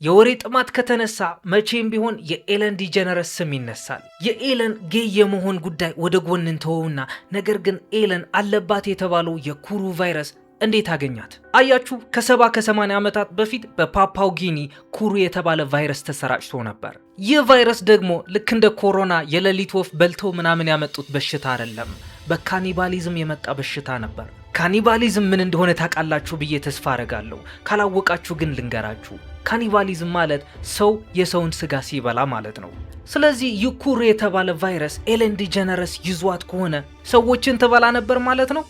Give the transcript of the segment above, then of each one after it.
የወሬ ጥማት ከተነሳ መቼም ቢሆን የኤለን ዲጀነረስ ስም ይነሳል። የኤለን ጌይ የመሆን ጉዳይ ወደ ጎን እንተወውና ነገር ግን ኤለን አለባት የተባለው የኩሩ ቫይረስ እንዴት አገኛት? አያችሁ፣ ከ70 ዓመታት በፊት በፓፓው ጊኒ ኩሩ የተባለ ቫይረስ ተሰራጭቶ ነበር። ይህ ቫይረስ ደግሞ ልክ እንደ ኮሮና የሌሊት ወፍ በልተው ምናምን ያመጡት በሽታ አይደለም፣ በካኒባሊዝም የመጣ በሽታ ነበር። ካኒባሊዝም ምን እንደሆነ ታውቃላችሁ ብዬ ተስፋ አረጋለሁ። ካላወቃችሁ ግን ልንገራችሁ። ካኒባሊዝም ማለት ሰው የሰውን ስጋ ሲበላ ማለት ነው። ስለዚህ ይህ ኩሩ የተባለ ቫይረስ ኤለን ዲጀነረስ ይዟት ከሆነ ሰዎችን ትበላ ነበር ማለት ነው።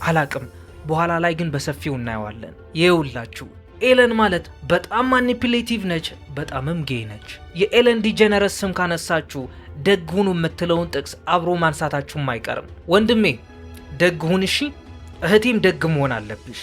አላቅም፣ በኋላ ላይ ግን በሰፊው እናየዋለን። ይኸውላችሁ ኤለን ማለት በጣም ማኒፕሌቲቭ ነች፣ በጣምም ጌይ ነች። የኤለን ዲጀነረስ ስም ካነሳችሁ ደግ ሁኑ የምትለውን ጥቅስ አብሮ ማንሳታችሁም አይቀርም። ወንድሜ ደግ ሁን እሺ፣ እህቴም ደግ መሆን አለብሽ፣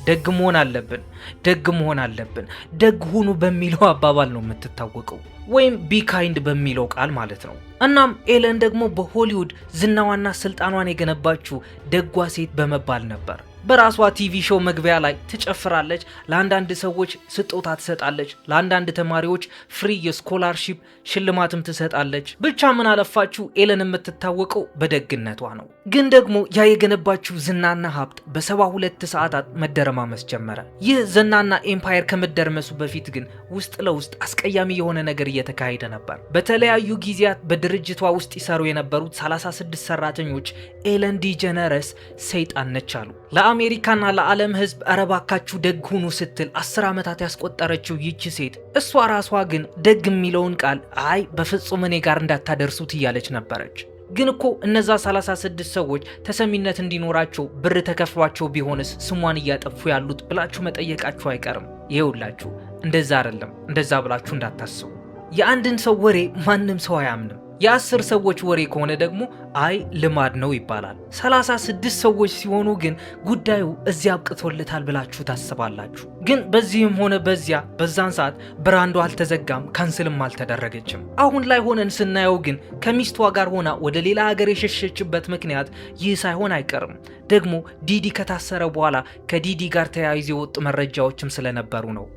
ደግ መሆን አለብን፣ ደግ መሆን አለብን። ደግ ሁኑ በሚለው አባባል ነው የምትታወቀው፣ ወይም ቢ ካይንድ በሚለው ቃል ማለት ነው። እናም ኤለን ደግሞ በሆሊውድ ዝናዋና ስልጣኗን የገነባችው ደጓ ሴት በመባል ነበር። በራሷ ቲቪ ሾው መግቢያ ላይ ትጨፍራለች፣ ለአንዳንድ ሰዎች ስጦታ ትሰጣለች፣ ለአንዳንድ ተማሪዎች ፍሪ የስኮላርሺፕ ሽልማትም ትሰጣለች። ብቻ ምን አለፋችሁ ኤለን የምትታወቀው በደግነቷ ነው። ግን ደግሞ ያ የገነባችው ዝናና ሀብት በ72 ሰዓታት መደረማመስ ጀመረ። ይህ ዝናና ኤምፓየር ከመደረመሱ በፊት ግን ውስጥ ለውስጥ አስቀያሚ የሆነ ነገር እየተካሄደ ነበር። በተለያዩ ጊዜያት በድርጅቷ ውስጥ ይሰሩ የነበሩት 36 ሰራተኞች ኤለን ዲጀነረስ ሰይጣን ነች አሉ። ለአሜሪካና ለዓለም ሕዝብ እባካችሁ ደግ ሁኑ ስትል 10 ዓመታት ያስቆጠረችው ይቺ ሴት እሷ ራሷ ግን ደግ የሚለውን ቃል አይ በፍጹም እኔ ጋር እንዳታደርሱት እያለች ነበረች። ግን እኮ እነዛ 36 ሰዎች ተሰሚነት እንዲኖራቸው ብር ተከፍሏቸው ቢሆንስ ስሟን እያጠፉ ያሉት ብላችሁ መጠየቃችሁ አይቀርም። ይኸውላችሁ እንደዛ አይደለም፣ እንደዛ ብላችሁ እንዳታስቡ። የአንድን ሰው ወሬ ማንም ሰው አያምንም። የ10 ሰዎች ወሬ ከሆነ ደግሞ አይ ልማድ ነው ይባላል። 36 ሰዎች ሲሆኑ ግን ጉዳዩ እዚያ አብቅቶለታል ብላችሁ ታስባላችሁ። ግን በዚህም ሆነ በዚያ በዛን ሰዓት ብራንዱ አልተዘጋም፣ ካንስልም አልተደረገችም። አሁን ላይ ሆነን ስናየው ግን ከሚስቷ ጋር ሆና ወደ ሌላ ሀገር የሸሸችበት ምክንያት ይህ ሳይሆን አይቀርም። ደግሞ ዲዲ ከታሰረ በኋላ ከዲዲ ጋር ተያይዞ የወጡ መረጃዎችም ስለነበሩ ነው።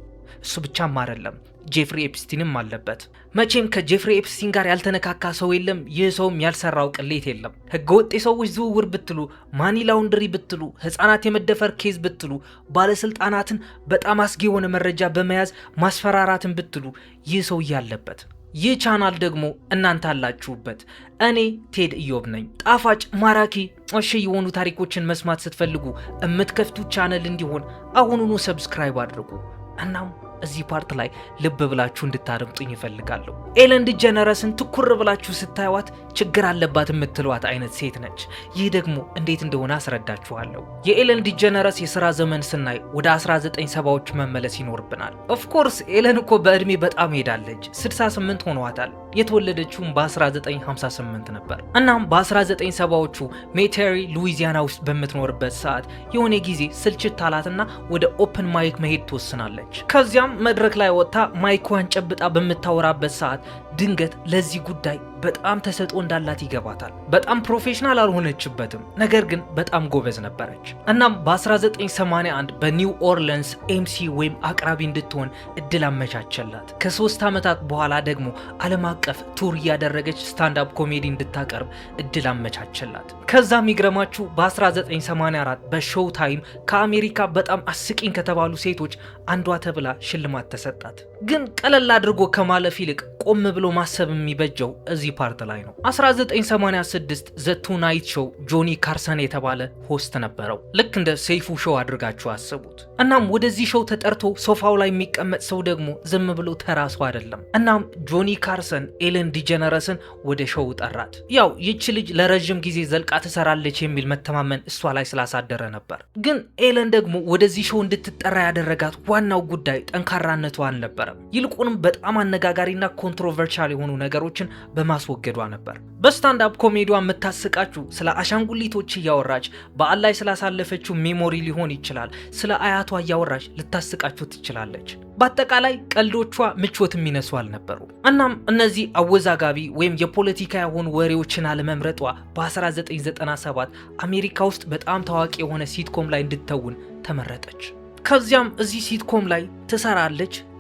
እሱ ብቻም አይደለም፣ ጄፍሪ ኤፕስቲንም አለበት። መቼም ከጄፍሪ ኤፕስቲን ጋር ያልተነካካ ሰው የለም። ይህ ሰውም ያልሰራው ቅሌት የለም። ህገወጥ የሰዎች ዝውውር ብትሉ፣ ማኒ ላውንድሪ ብትሉ፣ ህፃናት የመደፈር ኬዝ ብትሉ፣ ባለስልጣናትን በጣም አስጊ የሆነ መረጃ በመያዝ ማስፈራራትን ብትሉ ይህ ሰው ያለበት። ይህ ቻናል ደግሞ እናንተ አላችሁበት። እኔ ቴድ ኢዮብ ነኝ። ጣፋጭ ማራኪ እሺ የሆኑ ታሪኮችን መስማት ስትፈልጉ የምትከፍቱት ቻናል እንዲሆን አሁኑኑ ሰብስክራይብ አድርጉ። እናም እዚህ ፓርት ላይ ልብ ብላችሁ እንድታደምጡኝ ይፈልጋለሁ። ኤለን ዲጀነረስን ትኩር ብላችሁ ስታዩት ችግር አለባት የምትሏት አይነት ሴት ነች። ይህ ደግሞ እንዴት እንደሆነ አስረዳችኋለሁ። የኤለን ዲጀነረስ የሥራ ዘመን ስናይ ወደ 1970ዎች መመለስ ይኖርብናል። ኦፍኮርስ ኤለን እኮ በዕድሜ በጣም ሄዳለች፣ 68 ሆኗታል። የተወለደችውም በ1958 ነበር። እናም በ1970ዎቹ ሜቴሪ ሉዊዚያና ውስጥ በምትኖርበት ሰዓት የሆነ ጊዜ ስልችት አላትና ወደ ኦፕን ማይክ መሄድ ትወስናለች። ከዚያም መድረክ ላይ ወጥታ ማይኳን ጨብጣ በምታወራበት ሰዓት ድንገት ለዚህ ጉዳይ በጣም ተሰጥኦ እንዳላት ይገባታል። በጣም ፕሮፌሽናል አልሆነችበትም፣ ነገር ግን በጣም ጎበዝ ነበረች። እናም በ1981 በኒው ኦርሊንስ ኤምሲ ወይም አቅራቢ እንድትሆን እድል አመቻቸላት። ከ3 ዓመታት በኋላ ደግሞ ዓለም አቀፍ ቱር እያደረገች ስታንዳፕ ኮሜዲ እንድታቀርብ እድል አመቻቸላት። ከዛም ይግረማችሁ በ1984 በሾው ታይም ከአሜሪካ በጣም አስቂኝ ከተባሉ ሴቶች አንዷ ተብላ ሽልማት ተሰጣት። ግን ቀለል አድርጎ ከማለፍ ይልቅ ቆም ብሎ ማሰብ የሚበጀው እዚህ ፓርት ላይ ነው። 1986 ዘ ቱናይት ሾው ጆኒ ካርሰን የተባለ ሆስት ነበረው። ልክ እንደ ሰይፉ ሾው አድርጋችሁ አስቡት። እናም ወደዚህ ሾው ተጠርቶ ሶፋው ላይ የሚቀመጥ ሰው ደግሞ ዝም ብሎ ተራሱ አይደለም። እናም ጆኒ ካርሰን ኤለን ዲጀነረስን ወደ ሾው ጠራት። ያው ይቺ ልጅ ለረጅም ጊዜ ዘልቃ ትሰራለች የሚል መተማመን እሷ ላይ ስላሳደረ ነበር። ግን ኤለን ደግሞ ወደዚህ ሾው እንድትጠራ ያደረጋት ዋናው ጉዳይ ጠንካራነቷ አልነበረም። ይልቁንም በጣም አነጋጋሪና ኮንትሮቨርሻል የሆኑ ነገሮችን በማስወገዷ ነበር። በስታንዳፕ ኮሜዲዋ የምታስቃችሁ ስለ አሻንጉሊቶች እያወራች በዓል ላይ ስላሳለፈችው ሜሞሪ ሊሆን ይችላል፣ ስለ አያቷ እያወራች ልታስቃችሁ ትችላለች። በአጠቃላይ ቀልዶቿ ምቾት የሚነሱ አልነበሩ። እናም እነዚህ አወዛጋቢ ወይም የፖለቲካ የሆኑ ወሬዎችን አለመምረጧ በ1997 አሜሪካ ውስጥ በጣም ታዋቂ የሆነ ሲትኮም ላይ እንድትተውን ተመረጠች። ከዚያም እዚህ ሲትኮም ላይ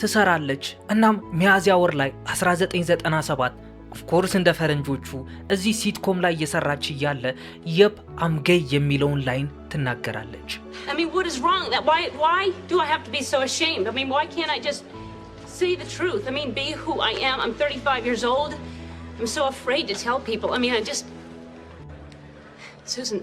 ትሰራለች እናም ሚያዝያ ወር ላይ 1997 ኦፍኮርስ እንደ ፈረንጆቹ እዚህ ሲትኮም ላይ እየሰራች እያለ የፕ አም ጌይ የሚለውን ላይን ትናገራለች። I mean, what is wrong? Why do I have to be so ashamed? I mean, why can't I just say the truth? I mean, be who I am. I'm 35 years old. I'm so afraid to tell people. I mean, Susan,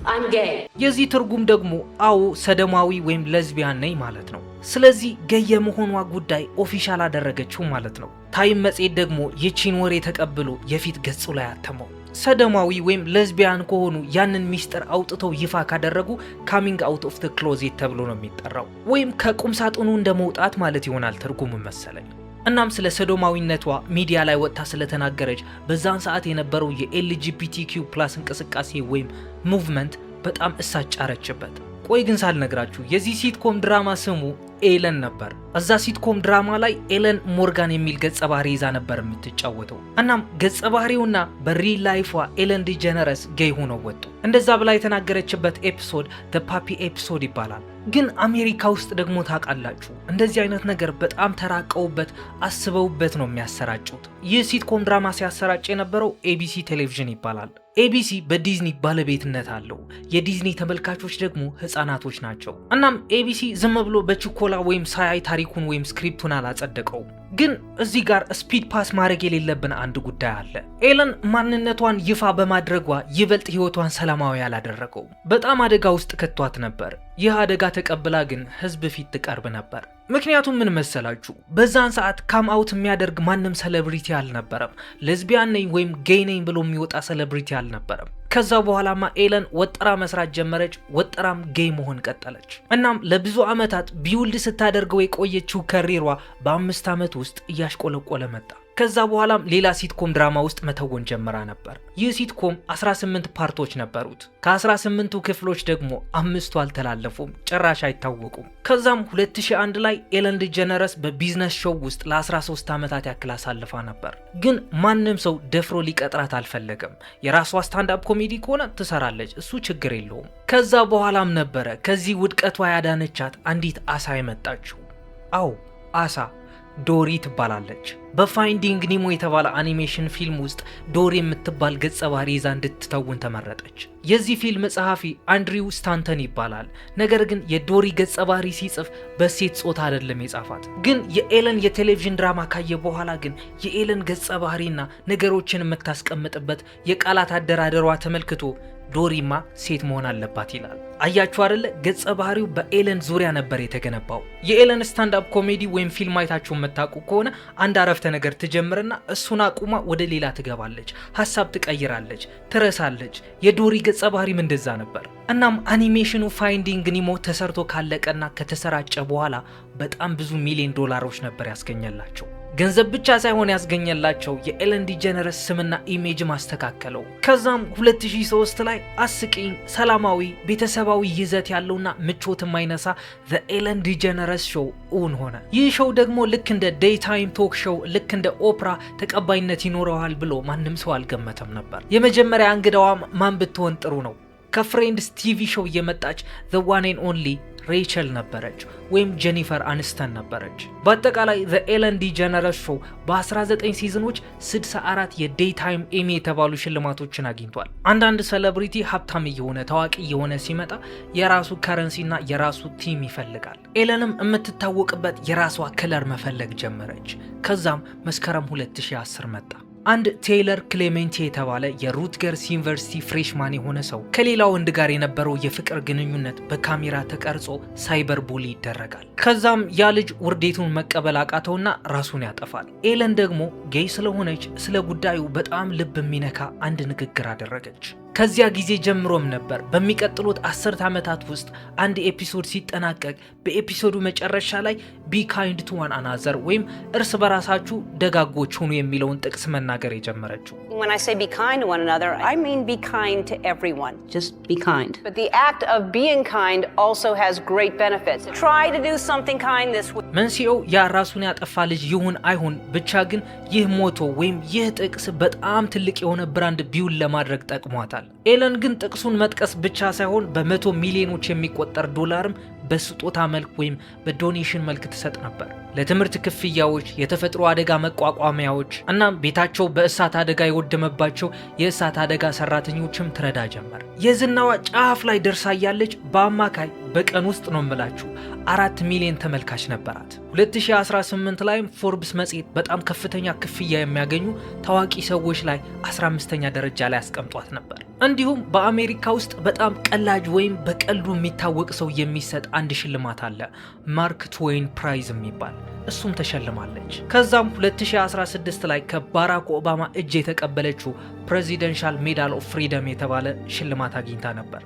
I'm gay. የዚህ ትርጉም ደግሞ አዎ ሰደማዊ ወይም ለዝቢያን ነኝ ማለት ነው። ስለዚህ ገይ የመሆኗ ጉዳይ ኦፊሻል አደረገችው ማለት ነው። ታይም መጽሔት ደግሞ ይቺን ወሬ ተቀብሎ የፊት ገጹ ላይ አተመው። ሰደማዊ ወይም ለዝቢያን ከሆኑ ያንን ሚስጥር አውጥተው ይፋ ካደረጉ ካሚንግ አውት ኦፍ ዘ ክሎዜት ተብሎ ነው የሚጠራው፣ ወይም ከቁም ሳጥኑ እንደመውጣት ማለት ይሆናል ትርጉሙ መሰለኝ። እናም ስለ ሰዶማዊነቷ ሚዲያ ላይ ወጥታ ስለተናገረች በዛን ሰዓት የነበረው የኤልጂቢቲኪው+ እንቅስቃሴ ወይም ሙቭመንት በጣም እሳጫረችበት። ቆይ ግን ሳልነግራችሁ የዚህ ሲትኮም ድራማ ስሙ ኤለን ነበር። እዛ ሲትኮም ድራማ ላይ ኤለን ሞርጋን የሚል ገጸ ባህሪ ይዛ ነበር የምትጫወተው። እናም ገጸ ባህሪውና በሪል ላይፏ ኤለን ዲጀነረስ ጌይ ሆነው ወጡ። እንደዛ ብላ የተናገረችበት ኤፒሶድ ዘ ፓፒ ኤፒሶድ ይባላል። ግን አሜሪካ ውስጥ ደግሞ ታውቃላችሁ እንደዚህ አይነት ነገር በጣም ተራቀውበት አስበውበት ነው የሚያሰራጩት። ይህ ሲትኮም ድራማ ሲያሰራጭ የነበረው ኤቢሲ ቴሌቪዥን ይባላል። ኤቢሲ በዲዝኒ ባለቤትነት አለው። የዲዝኒ ተመልካቾች ደግሞ ህፃናቶች ናቸው። እናም ኤቢሲ ዝም ብሎ በችኮላ ወይም ሳያይ ታሪኩን ወይም ስክሪፕቱን አላጸደቀው። ግን እዚህ ጋር ስፒድ ፓስ ማድረግ የሌለብን አንድ ጉዳይ አለ። ኤለን ማንነቷን ይፋ በማድረጓ ይበልጥ ህይወቷን ሰላማዊ ያላደረገው በጣም አደጋ ውስጥ ከቷት ነበር። ይህ አደጋ ተቀብላ ግን ህዝብ ፊት ትቀርብ ነበር። ምክንያቱም ምን መሰላችሁ? በዛን ሰዓት ካም አውት የሚያደርግ ማንም ሴሌብሪቲ አልነበረም። ሌዝቢያን ነኝ ወይም ጌይ ነኝ ብሎ የሚወጣ ሴሌብሪቲ አልነበረም። ከዛ በኋላማ ኤለን ወጥራ መስራት ጀመረች። ወጥራም ጌይ መሆን ቀጠለች። እናም ለብዙ አመታት ቢውልድ ስታደርገው የቆየችው ከሪሯ በ5 አመት ውስጥ እያሽቆለቆለ መጣ። ከዛ በኋላም ሌላ ሲትኮም ድራማ ውስጥ መተወን ጀምራ ነበር። ይህ ሲትኮም 18 ፓርቶች ነበሩት። ከ18ቱ ክፍሎች ደግሞ 5ቱ አልተላለፉም፣ ጭራሽ አይታወቁም። ከዛም 2001 ላይ ኤለን ዲጀነረስ በቢዝነስ ሾው ውስጥ ለ13 ዓመታት ያክል አሳልፋ ነበር። ግን ማንም ሰው ደፍሮ ሊቀጥራት አልፈለገም። የራሷ ስታንዳፕ ኮሜዲ ከሆነ ትሰራለች፣ እሱ ችግር የለውም። ከዛ በኋላም ነበረ ከዚህ ውድቀቷ ያዳነቻት አንዲት አሳ የመጣችው። አዎ አሳ ዶሪ ትባላለች። በፋይንዲንግ ኒሞ የተባለ አኒሜሽን ፊልም ውስጥ ዶሪ የምትባል ገጸ ባህሪ ይዛ እንድትተውን ተመረጠች። የዚህ ፊልም ጸሐፊ አንድሪው ስታንተን ይባላል። ነገር ግን የዶሪ ገጸ ባህሪ ሲጽፍ በሴት ጾታ አይደለም የጻፋት። ግን የኤለን የቴሌቪዥን ድራማ ካየ በኋላ ግን የኤለን ገጸ ባህሪና ነገሮችን የምታስቀምጥበት የቃላት አደራደሯ ተመልክቶ ዶሪማ ሴት መሆን አለባት ይላል። አያችሁ አይደለ? ገጸ ባህሪው በኤለን ዙሪያ ነበር የተገነባው። የኤለን ስታንዳፕ ኮሜዲ ወይም ፊልም አይታችሁ የምታውቁ ከሆነ አንድ አረፍተ ነገር ትጀምርና እሱን አቁማ ወደ ሌላ ትገባለች፣ ሀሳብ ትቀይራለች፣ ትረሳለች። የዶሪ ገጸ ባህሪም እንደዛ ነበር። እናም አኒሜሽኑ ፋይንዲንግ ኒሞ ተሰርቶ ካለቀና ከተሰራጨ በኋላ በጣም ብዙ ሚሊዮን ዶላሮች ነበር ያስገኘላቸው። ገንዘብ ብቻ ሳይሆን ያስገኘላቸው የኤለን ዲጀነረስ ስምና ኢሜጅ ማስተካከለው። ከዛም 2003 ላይ አስቂኝ፣ ሰላማዊ፣ ቤተሰባዊ ይዘት ያለውና ምቾት የማይነሳ ዘ ኤለን ዲጀነረስ ሾው እውን ሆነ። ይህ ሾው ደግሞ ልክ እንደ ዴይ ታይም ቶክ ሾው፣ ልክ እንደ ኦፕራ ተቀባይነት ይኖረዋል ብሎ ማንም ሰው አልገመተም ነበር። የመጀመሪያ እንግዳዋ ማን ብትሆን ጥሩ ነው? ከፍሬንድስ ቲቪ ሾው የመጣች ዘ ዋን ኤንድ ኦንሊ ሬቸል ነበረች ወይም ጄኒፈር አኒስተን ነበረች። በአጠቃላይ ዘ ኤለን ዲጀነረስ ሾው በ19 ሲዝኖች 64 የዴይ ታይም ኤሚ የተባሉ ሽልማቶችን አግኝቷል። አንዳንድ ሴሌብሪቲ ሀብታም እየሆነ ታዋቂ እየሆነ ሲመጣ የራሱ ከረንሲና የራሱ ቲም ይፈልጋል። ኤለንም የምትታወቅበት የራሷ ከለር መፈለግ ጀመረች። ከዛም መስከረም 2010 መጣ። አንድ ቴይለር ክሌሜንቲ የተባለ የሩትገርስ ዩኒቨርሲቲ ፍሬሽማን የሆነ ሰው ከሌላ ወንድ ጋር የነበረው የፍቅር ግንኙነት በካሜራ ተቀርጾ ሳይበር ቡሊ ይደረጋል። ከዛም ያ ልጅ ውርዴቱን መቀበል አቃተውና ራሱን ያጠፋል። ኤለን ደግሞ ጌይ ስለሆነች ስለ ጉዳዩ በጣም ልብ የሚነካ አንድ ንግግር አደረገች። ከዚያ ጊዜ ጀምሮም ነበር በሚቀጥሉት 10 ዓመታት ውስጥ አንድ ኤፒሶድ ሲጠናቀቅ በኤፒሶዱ መጨረሻ ላይ ቢ ካይንድ ቱ ዋን አናዘር ወይም እርስ በራሳችሁ ደጋጎች ሁኑ የሚለውን ጥቅስ መናገር የጀመረችው። When I say be kind to one another, I mean be kind to everyone. Just be kind. But the act of being kind also has great benefits. Try to do something kind this week. መንስኤው ያ ራሱን ያጠፋ ልጅ ይሁን አይሁን ብቻ ግን ይህ ሞቶ ወይም ይህ ጥቅስ በጣም ትልቅ የሆነ ብራንድ ቢውል ለማድረግ ጠቅሟታል። ኤለን ግን ጥቅሱን መጥቀስ ብቻ ሳይሆን በ100 ሚሊዮኖች የሚቆጠር ዶላርም በስጦታ መልክ ወይም በዶኔሽን መልክ ትሰጥ ነበር። ለትምህርት ክፍያዎች፣ የተፈጥሮ አደጋ መቋቋሚያዎች እናም ቤታቸው በእሳት አደጋ የወደመባቸው የእሳት አደጋ ሰራተኞችም ትረዳ ጀመር። የዝናዋ ጫፍ ላይ ደርሳ ያለች በአማካይ በቀን ውስጥ ነው የምላችሁ 4 ሚሊዮን ተመልካች ነበራት። 2018 ላይም ፎርብስ መጽሔት በጣም ከፍተኛ ክፍያ የሚያገኙ ታዋቂ ሰዎች ላይ 15ኛ ደረጃ ላይ አስቀምጧት ነበር። እንዲሁም በአሜሪካ ውስጥ በጣም ቀላጅ ወይም በቀልዱ የሚታወቅ ሰው የሚሰጥ አንድ ሽልማት አለ፣ ማርክ ትዌይን ፕራይዝ የሚባል እሱም ተሸልማለች። ከዛም 2016 ላይ ከባራክ ኦባማ እጅ የተቀበለችው ፕሬዚደንሻል ሜዳል ኦፍ ፍሪደም የተባለ ሽልማት አግኝታ ነበር።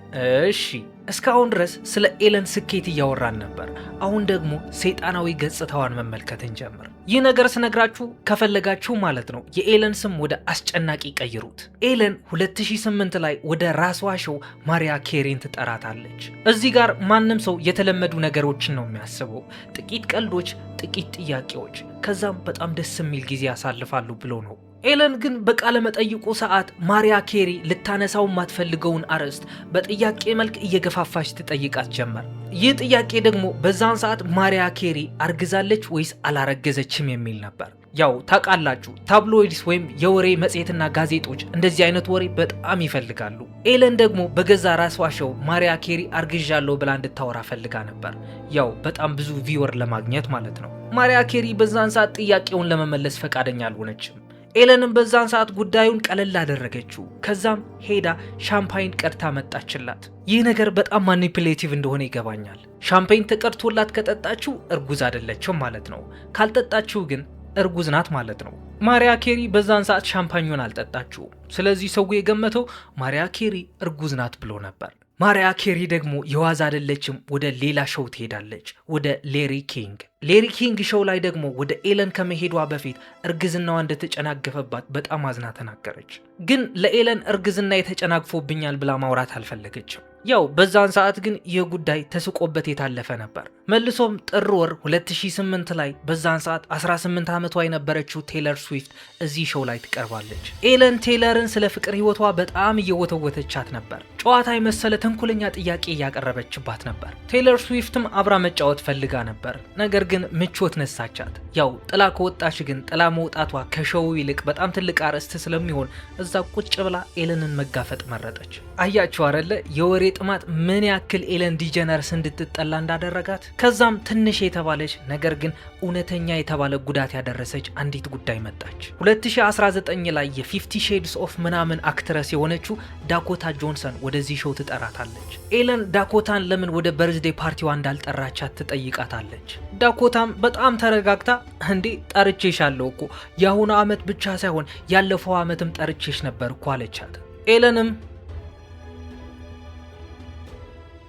እሺ እስካሁን ድረስ ስለ ኤለን ስኬት እያወራን ነበር። አሁን ደግሞ ሰይጣናዊ ገጽታዋን መመልከት እንጀምር። ይህ ነገር ስነግራችሁ ከፈለጋችሁ ማለት ነው የኤለን ስም ወደ አስጨናቂ ቀይሩት። ኤለን 2008 ላይ ወደ ራስዋ ሾው ማሪያ ኬሪን ትጠራታለች። እዚህ ጋር ማንም ሰው የተለመዱ ነገሮችን ነው የሚያስበው፣ ጥቂት ቀልዶች፣ ጥቂት ጥያቄዎች፣ ከዛም በጣም ደስ የሚል ጊዜ ያሳልፋሉ ብሎ ነው። ኤለን ግን በቃለ መጠይቁ ሰዓት ማሪያ ኬሪ ልታነሳው የማትፈልገውን አርዕስት በጥያቄ መልክ እየገፋፋች ትጠይቃት ጀመር። ይህ ጥያቄ ደግሞ በዛን ሰዓት ማሪያ ኬሪ አርግዛለች ወይስ አላረገዘችም የሚል ነበር። ያው ታውቃላችሁ ታብሎይድስ ወይም የወሬ መጽሔትና ጋዜጦች እንደዚህ አይነት ወሬ በጣም ይፈልጋሉ። ኤለን ደግሞ በገዛ ራስዋ ሾው ማሪያ ኬሪ አርግዣለሁ ብላ እንድታወራ ፈልጋ ነበር። ያው በጣም ብዙ ቪወር ለማግኘት ማለት ነው። ማሪያ ኬሪ በዛን ሰዓት ጥያቄውን ለመመለስ ፈቃደኛ አልሆነችም። ኤለንም በዛን ሰዓት ጉዳዩን ቀለል አደረገችው። ከዛም ሄዳ ሻምፓይን ቀድታ መጣችላት። ይህ ነገር በጣም ማኒፕሌቲቭ እንደሆነ ይገባኛል። ሻምፓይን ተቀድቶላት ከጠጣችው እርጉዝ አይደለችም ማለት ነው። ካልጠጣችው ግን እርጉዝ ናት ማለት ነው። ማሪያ ኬሪ በዛን ሰዓት ሻምፓኙን አልጠጣችው። ስለዚህ ሰው የገመተው ማሪያ ኬሪ እርጉዝ ናት ብሎ ነበር። ማሪያ ኬሪ ደግሞ የዋዛ አይደለችም። ወደ ሌላ ሾው ትሄዳለች፣ ወደ ሌሪ ኪንግ። ሌሪ ኪንግ ሾው ላይ ደግሞ ወደ ኤለን ከመሄዷ በፊት እርግዝናዋ እንደተጨናገፈባት በጣም አዝና ተናገረች። ግን ለኤለን እርግዝና የተጨናግፎብኛል ብላ ማውራት አልፈለገችም። ያው በዛን ሰዓት ግን ይህ ጉዳይ ተስቆበት የታለፈ ነበር። መልሶም ጥር ወር 2008 ላይ በዛን ሰዓት 18 ዓመቷ የነበረችው ቴይለር ስዊፍት እዚህ ሾው ላይ ትቀርባለች። ኤለን ቴይለርን ስለ ፍቅር ህይወቷ በጣም እየወተወተቻት ነበር። ጨዋታ የመሰለ ተንኮለኛ ጥያቄ እያቀረበችባት ነበር። ቴይለር ስዊፍትም አብራ መጫወት ፈልጋ ነበር፣ ነገር ግን ምቾት ነሳቻት። ያው ጥላ ከወጣች ግን ጥላ መውጣቷ ከሾው ይልቅ በጣም ትልቅ አርዕስት ስለሚሆን እዛ ቁጭ ብላ ኤለንን መጋፈጥ መረጠች። አያችሁ አይደለ የወሬ ጥማት ምን ያክል ኤለን ዲጀነርስ እንድትጠላ እንዳደረጋት። ከዛም ትንሽ የተባለች ነገር ግን እውነተኛ የተባለ ጉዳት ያደረሰች አንዲት ጉዳይ መጣች። 2019 ላይ የ50 ሼድስ ኦፍ ምናምን አክትረስ የሆነችው ዳኮታ ጆንሰን ወደዚህ ሾው ትጠራታለች። ኤለን ዳኮታን ለምን ወደ በርዝዴ ፓርቲዋ እንዳልጠራቻት ትጠይቃታለች። ዳኮታም በጣም ተረጋግታ እንዴ ጠርቼሻለሁ እኮ የአሁኑ ዓመት ብቻ ሳይሆን ያለፈው ዓመትም ጠርቼሽ ነበር እኮ አለቻት። ኤለንም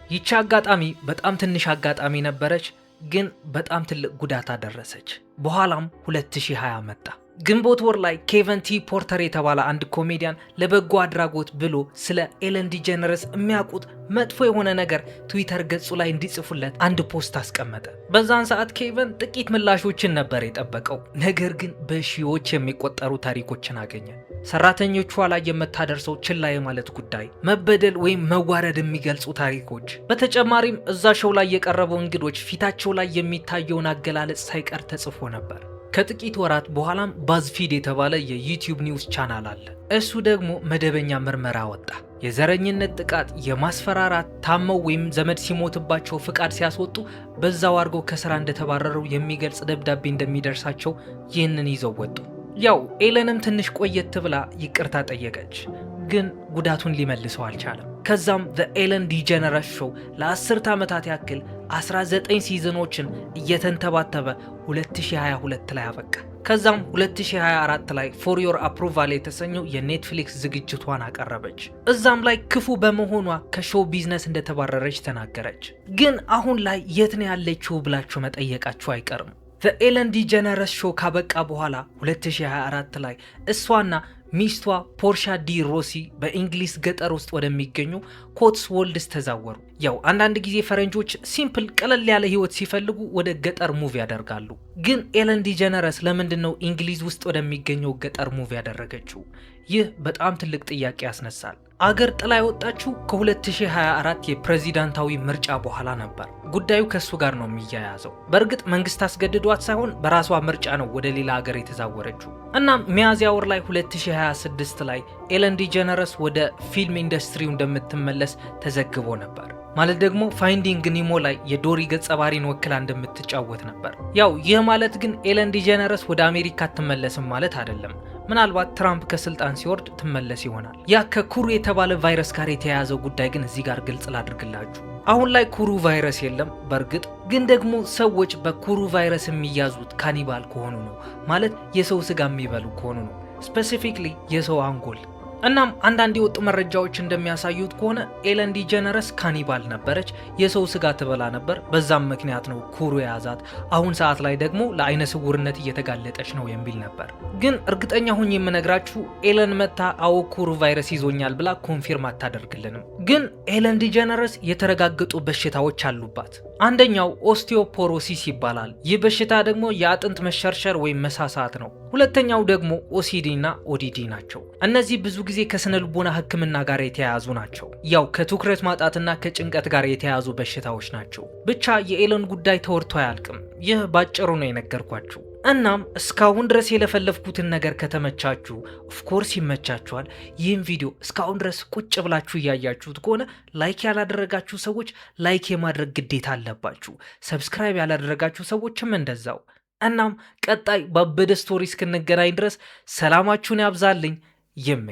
ይቺ አጋጣሚ በጣም ትንሽ አጋጣሚ ነበረች፣ ግን በጣም ትልቅ ጉዳት አደረሰች። በኋላም 2020 መጣ። ግንቦት ወር ላይ ኬቨን ቲ ፖርተር የተባለ አንድ ኮሜዲያን ለበጎ አድራጎት ብሎ ስለ ኤለን ዲጀነረስ የሚያውቁት መጥፎ የሆነ ነገር ትዊተር ገጹ ላይ እንዲጽፉለት አንድ ፖስት አስቀመጠ። በዛን ሰዓት ኬቨን ጥቂት ምላሾችን ነበር የጠበቀው፣ ነገር ግን በሺዎች የሚቆጠሩ ታሪኮችን አገኘ። ሰራተኞቿ ላይ የምታደርሰው ችላ የማለት ጉዳይ፣ መበደል ወይም መዋረድ የሚገልጹ ታሪኮች። በተጨማሪም እዛ ሾው ላይ የቀረበው እንግዶች ፊታቸው ላይ የሚታየውን አገላለጽ ሳይቀር ተጽፎ ነበር። ከጥቂት ወራት በኋላም ባዝፊድ የተባለ የዩቲዩብ ኒውስ ቻናል አለ። እሱ ደግሞ መደበኛ ምርመራ ወጣ። የዘረኝነት ጥቃት፣ የማስፈራራት፣ ታመው ወይም ዘመድ ሲሞትባቸው ፍቃድ ሲያስወጡ በዛው አድርገው ከስራ እንደተባረሩ የሚገልጽ ደብዳቤ እንደሚደርሳቸው ይህንን ይዘው ወጡ። ያው ኤለንም ትንሽ ቆየት ብላ ይቅርታ ጠየቀች፣ ግን ጉዳቱን ሊመልሰው አልቻለም። ከዛም ዘ ኤለን ዲጀነረስ ሾው ለ10 ዓመታት ያክል 19 ሲዝኖችን እየተንተባተበ 2022 ላይ አበቃ። ከዛም 2024 ላይ ፎር ዮር አፕሩቫል የተሰኘው የኔትፍሊክስ ዝግጅቷን አቀረበች። እዛም ላይ ክፉ በመሆኗ ከሾው ቢዝነስ እንደተባረረች ተናገረች። ግን አሁን ላይ የት ነው ያለችው ብላችሁ መጠየቃችሁ አይቀርም። ዘ ኤለን ዲጀነረስ ሾው ካበቃ በኋላ 2024 ላይ እሷና ሚስቷ ፖርሻ ዲ ሮሲ በእንግሊዝ ገጠር ውስጥ ወደሚገኙ ኮትስወልድስ ተዛወሩ። ያው አንዳንድ ጊዜ ፈረንጆች ሲምፕል ቀለል ያለ ህይወት ሲፈልጉ ወደ ገጠር ሙቭ ያደርጋሉ። ግን ኤለን ዲጀነረስ ለምንድነው እንግሊዝ ውስጥ ወደሚገኘው ገጠር ሙቭ ያደረገችው? ይህ በጣም ትልቅ ጥያቄ ያስነሳል። አገር ጥላ የወጣችው ከ2024 የፕሬዚዳንታዊ ምርጫ በኋላ ነበር። ጉዳዩ ከሱ ጋር ነው የሚያያዘው። በእርግጥ መንግስት አስገድዷት ሳይሆን በራሷ ምርጫ ነው ወደ ሌላ ሀገር የተዛወረችው። እናም ሚያዝያ ወር ላይ 2026 ላይ ኤለን ዲጀነረስ ወደ ፊልም ኢንዱስትሪው እንደምትመለስ ተዘግቦ ነበር። ማለት ደግሞ ፋይንዲንግ ኒሞ ላይ የዶሪ ገጸ ባህሪን ወክላ እንደምትጫወት ነበር። ያው ይህ ማለት ግን ኤለን ዲጀነረስ ወደ አሜሪካ አትመለስም ማለት አይደለም። ምናልባት ትራምፕ ከስልጣን ሲወርድ ትመለስ ይሆናል። ያ ከኩሩ የተባለ ቫይረስ ጋር የተያያዘው ጉዳይ ግን እዚህ ጋር ግልጽ ላድርግላችሁ። አሁን ላይ ኩሩ ቫይረስ የለም። በእርግጥ ግን ደግሞ ሰዎች በኩሩ ቫይረስ የሚያዙት ካኒባል ከሆኑ ነው። ማለት የሰው ስጋ የሚበሉ ከሆኑ ነው። ስፔሲፊክሊ የሰው አንጎል። እናም አንዳንድ የወጡ መረጃዎች እንደሚያሳዩት ከሆነ ኤለን ዲጀነረስ ካኒባል ነበረች፣ የሰው ስጋ ትበላ ነበር። በዛም ምክንያት ነው ኩሩ የያዛት። አሁን ሰዓት ላይ ደግሞ ለአይነ ስውርነት እየተጋለጠች ነው የሚል ነበር። ግን እርግጠኛ ሁኝ የምነግራችሁ ኤለን መታ አዎ ኩሩ ቫይረስ ይዞኛል ብላ ኮንፊርም አታደርግልንም። ግን ኤለን ዲጀነረስ የተረጋገጡ በሽታዎች አሉባት። አንደኛው ኦስቲዮፖሮሲስ ይባላል። ይህ በሽታ ደግሞ የአጥንት መሸርሸር ወይም መሳሳት ነው። ሁለተኛው ደግሞ ኦሲዲ እና ኦዲዲ ናቸው። እነዚህ ብዙ ጊዜ ከስነ ልቦና ሕክምና ጋር የተያያዙ ናቸው። ያው ከትኩረት ማጣትና ከጭንቀት ጋር የተያያዙ በሽታዎች ናቸው። ብቻ የኤለን ጉዳይ ተወርቶ አያልቅም። ይህ ባጭሩ ነው የነገርኳችሁ። እናም እስካሁን ድረስ የለፈለፍኩትን ነገር ከተመቻችሁ ኦፍኮርስ ይመቻችኋል። ይህን ቪዲዮ እስካሁን ድረስ ቁጭ ብላችሁ እያያችሁት ከሆነ ላይክ ያላደረጋችሁ ሰዎች ላይክ የማድረግ ግዴታ አለባችሁ። ሰብስክራይብ ያላደረጋችሁ ሰዎችም እንደዛው። እናም ቀጣይ ባበደ ስቶሪ እስክንገናኝ ድረስ ሰላማችሁን ያብዛልኝ። ይሜ